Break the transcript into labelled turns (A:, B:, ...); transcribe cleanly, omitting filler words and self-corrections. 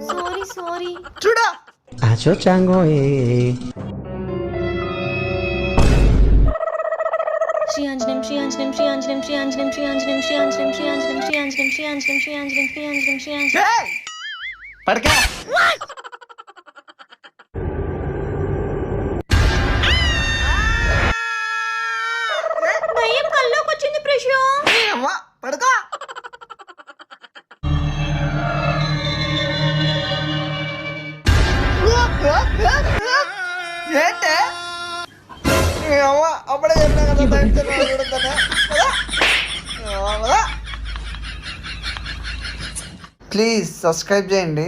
A: Sorry
B: చూడు.
C: Acho chango
A: Shri Anjaneyam Shri Anjaneyam Shri Anjaneyam Shri Anjaneyam Shri Anjaneyam Shri Anjaneyam Shri Anjaneyam Shri Anjaneyam Shri Anjaneyam Shri Anjaneyam Shri Anjaneyam Shri Anjaneyam
B: ఏయ్! పడకా.
A: దయ్యం కల్లోకి వచ్చింది ప్రశ్న.
B: పడకా. ఏంటే అప్పుడే చెప్పినా కదా. ప్లీజ్ సబ్స్క్రైబ్ చేయండి.